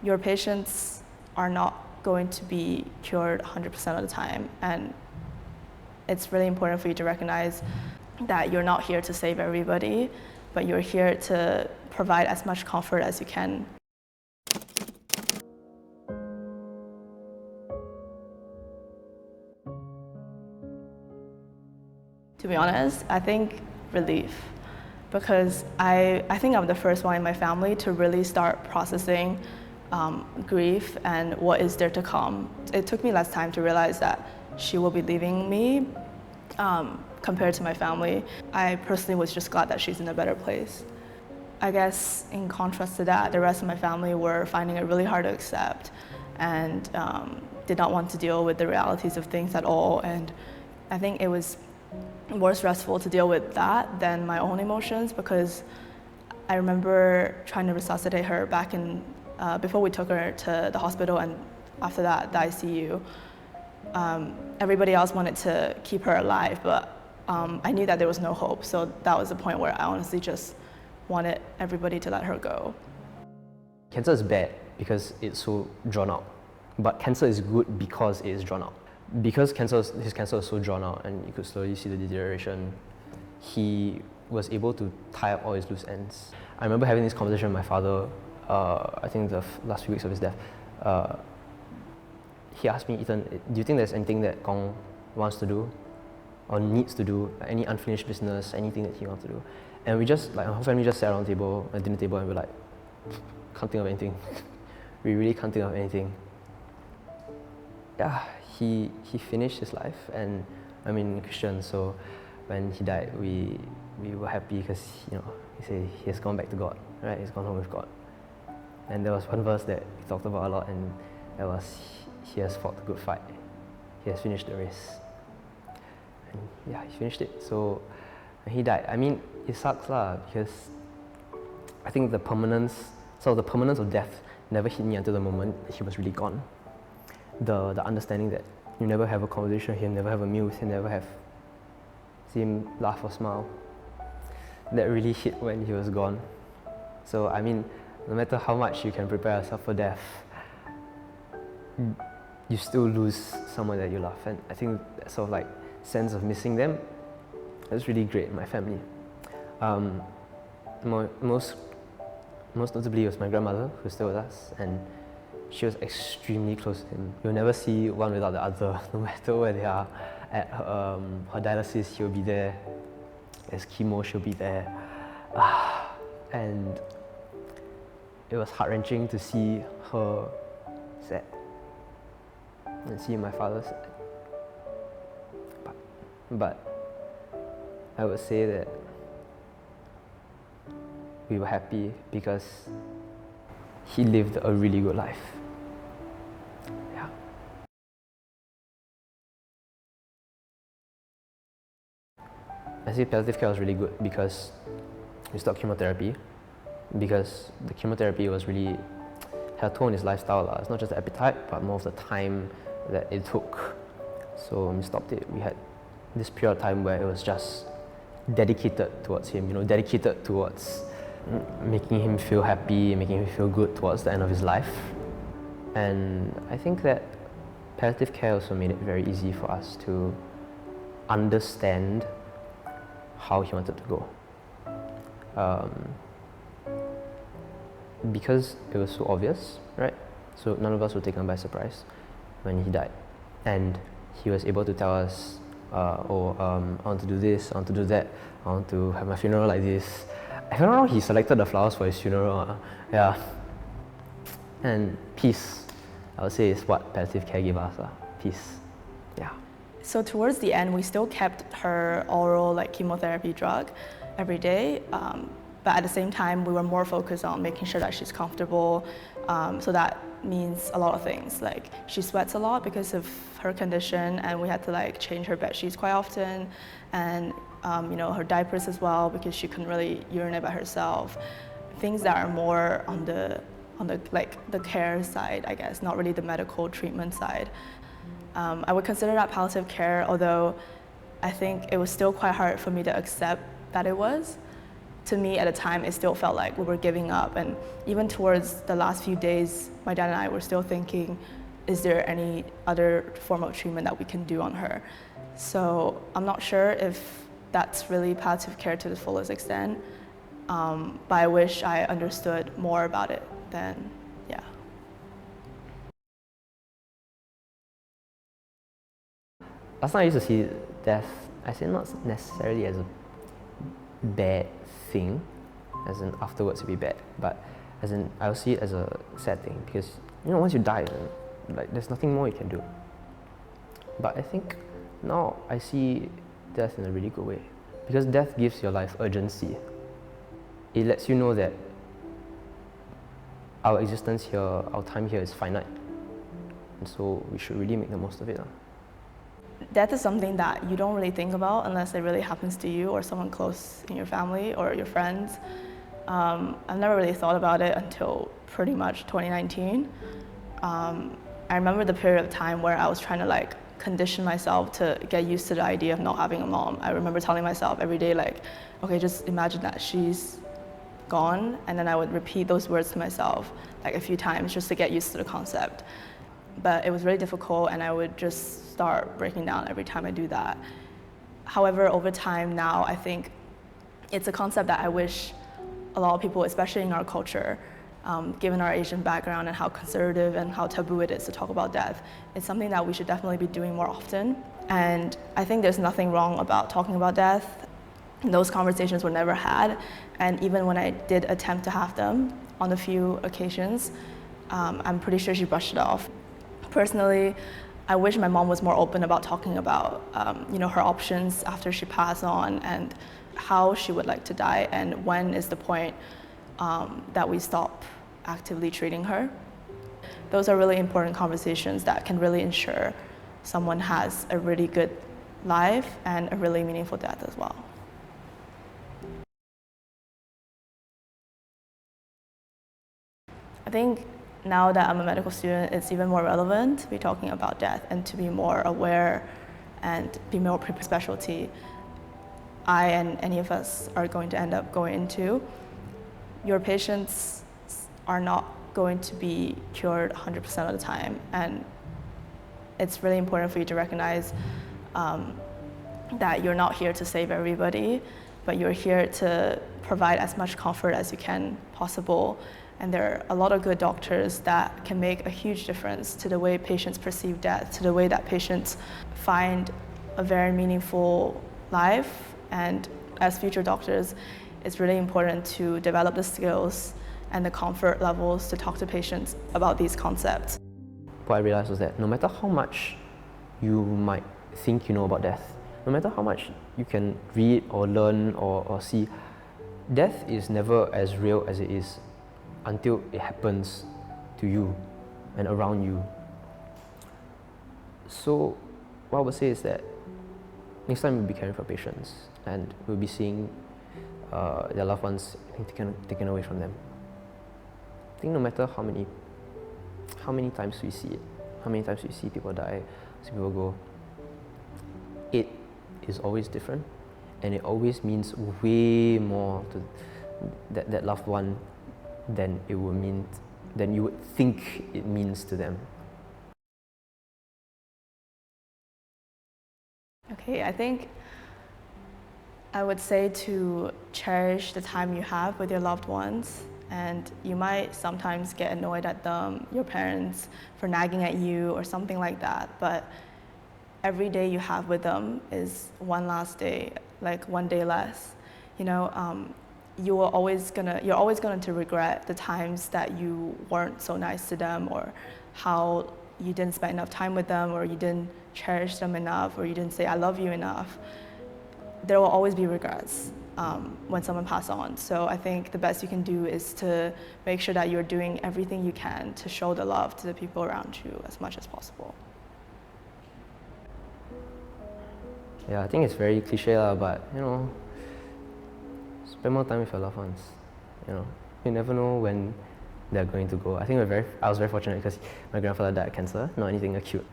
your patients are not going to be cured 100% of the time, and it's really important for you to recognize that you're not here to save everybody, but you're here to provide as much comfort as you can. To be honest, I think relief, because I think I'm the first one in my family to really start processing grief and what is there to come. It took me less time to realize that she will be leaving me compared to my family. I personally was just glad that she's in a better place. I guess in contrast to that, the rest of my family were finding it really hard to accept and did not want to deal with the realities of things at all. And I think it was more stressful to deal with that than my own emotions, because I remember trying to resuscitate her back in, before we took her to the hospital, and after that, the ICU. Everybody else wanted to keep her alive, but I knew that there was no hope, so that was the point where I honestly just wanted everybody to let her go. Cancer is bad because it's so drawn out, but cancer is good because it is drawn out. Because his cancer was so drawn out and you could slowly see the deterioration, he was able to tie up all his loose ends. I remember having this conversation with my father, I think the last few weeks of his death. He asked me, Ethan, do you think there's anything that Kong wants to do or needs to do, any unfinished business, anything that he wants to do? And we just, like, our whole family just sat around the dinner table, and we're like, can't think of anything. We really can't think of anything. Yeah, he finished his life, and I'm Christian, so when he died, we were happy because, he said he has gone back to God, right? He's gone home with God. And there was one verse that he talked about a lot, and that was, he has fought a good fight. He has finished the race. And yeah, he finished it. So when he died, it sucks because I think the permanence of death never hit me until the moment that he was really gone. The understanding that you never have a conversation with him, never have a meal with him, never see him laugh or smile, that really hit when he was gone. So no matter how much you can prepare yourself for death, you still lose someone that you love. And I think that sort of like sense of missing them is really great in my family. Most notably was my grandmother, who's still with us, and she was extremely close to him. You'll never see one without the other, no matter where they are. At her dialysis, he'll be there. As chemo, she'll be there. And it was heart-wrenching to see her sad and see my father sad. But I would say that we were happy because he lived a really good life. Yeah. I say palliative care was really good because we stopped chemotherapy, because the chemotherapy was really had a toll on his lifestyle. It's not just the appetite, but more of the time that it took. So when we stopped it, we had this period of time where it was just dedicated towards him, dedicated towards making him feel happy, making him feel good towards the end of his life. And I think that palliative care also made it very easy for us to understand how he wanted to go. Because it was so obvious, right? So none of us were taken by surprise when he died. And he was able to tell us, I want to do this, I want to do that, I want to have my funeral like this. I don't know, he selected the flowers for his funeral. Yeah. And peace, I would say, is what palliative care gave us. Peace. Yeah. So towards the end, we still kept her oral chemotherapy drug every day. But at the same time, we were more focused on making sure that she's comfortable. So that means a lot of things. Like, she sweats a lot because of her condition, and we had to change her bed sheets quite often, and her diapers as well, because she couldn't really urinate by herself. Things that are more on the care side, I guess, not really the medical treatment side. I would consider that palliative care, although I think it was still quite hard for me to accept that it was. to me at the time, it still felt like we were giving up. And even towards the last few days, my dad and I were still thinking, is there any other form of treatment that we can do on her? So I'm not sure if that's really palliative care to the fullest extent, but I wish I understood more about it then, yeah. Last time I used to see death, I say not necessarily as a bad thing, as in afterwards it'd be bad, but as in I'll see it as a sad thing because once you die, like there's nothing more you can do. But I think now I see death in a really good way because death gives your life urgency. It lets you know that our existence here, our time here is finite, and so we should really make the most of it. Death is something that you don't really think about unless it really happens to you or someone close in your family or your friends. I've never really thought about it until pretty much 2019. I remember the period of time where I was trying to condition myself to get used to the idea of not having a mom. I remember telling myself every day okay, just imagine that she's gone, and then I would repeat those words to myself a few times just to get used to the concept. But it was really difficult, and I would just start breaking down every time I do that. However, over time now, I think it's a concept that I wish a lot of people, especially in our culture, given our Asian background and how conservative and how taboo it is to talk about death, it's something that we should definitely be doing more often. And I think there's nothing wrong about talking about death. Those conversations were never had, and even when I did attempt to have them on a few occasions, I'm pretty sure she brushed it off. Personally, I wish my mom was more open about talking about her options after she passed on and how she would like to die and when is the point that we stop actively treating her. Those are really important conversations that can really ensure someone has a really good life and a really meaningful death as well. I think now that I'm a medical student, it's even more relevant to be talking about death and to be more aware and be more specialty I and any of us are going to end up going into. Your patients are not going to be cured 100% of the time, and it's really important for you to recognize that you're not here to save everybody, but you're here to provide as much comfort as you can possible. And there are a lot of good doctors that can make a huge difference to the way patients perceive death, to the way that patients find a very meaningful life. And as future doctors, it's really important to develop the skills and the comfort levels to talk to patients about these concepts. What I realized was that no matter how much you might think you know about death, no matter how much you can read or learn or see, death is never as real as it is until it happens to you and around you. So what I would say is that next time we'll be caring for patients and we'll be seeing their loved ones taken away from them. I think no matter how many times we see it, how many times we see people die, see people go, it is always different, and it always means way more to that loved one than it would mean, than you would think it means to them. Okay, I think I would say to cherish the time you have with your loved ones, and you might sometimes get annoyed at them, your parents, for nagging at you or something like that, but every day you have with them is one last day, one day less. You're always going to regret the times that you weren't so nice to them, or how you didn't spend enough time with them, or you didn't cherish them enough, or you didn't say I love you enough. There will always be regrets when someone passes on. So I think the best you can do is to make sure that you're doing everything you can to show the love to the people around you as much as possible. Yeah, I think it's very cliche, but spend more time with your loved ones. You never know when they're going to go. I think I was very fortunate because my grandfather died of cancer, not anything acute,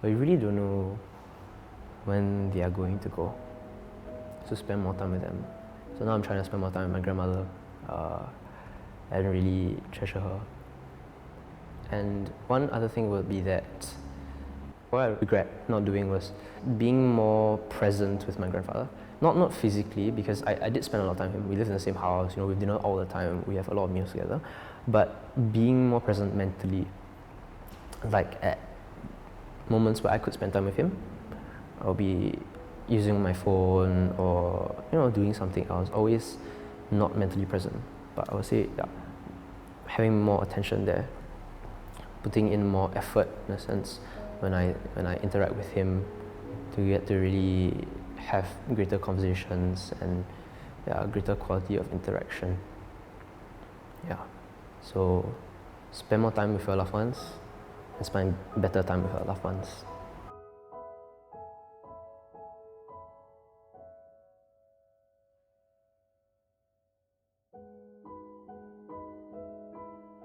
but you really don't know when they are going to go. So spend more time with them. So So now I'm trying to spend more time with my grandmother and really treasure her. And one other thing would be that what I regret not doing was being more present with my grandfather. Not physically, because I did spend a lot of time with him. We live in the same house, we dinner all the time, we have a lot of meals together. But being more present mentally, like at moments where I could spend time with him, I'll be using my phone or doing something else, always not mentally present. But I would say, yeah, having more attention there, putting in more effort in a sense when I interact with him, to get to really have greater conversations and greater quality of interaction. Yeah, so spend more time with your loved ones and spend better time with your loved ones.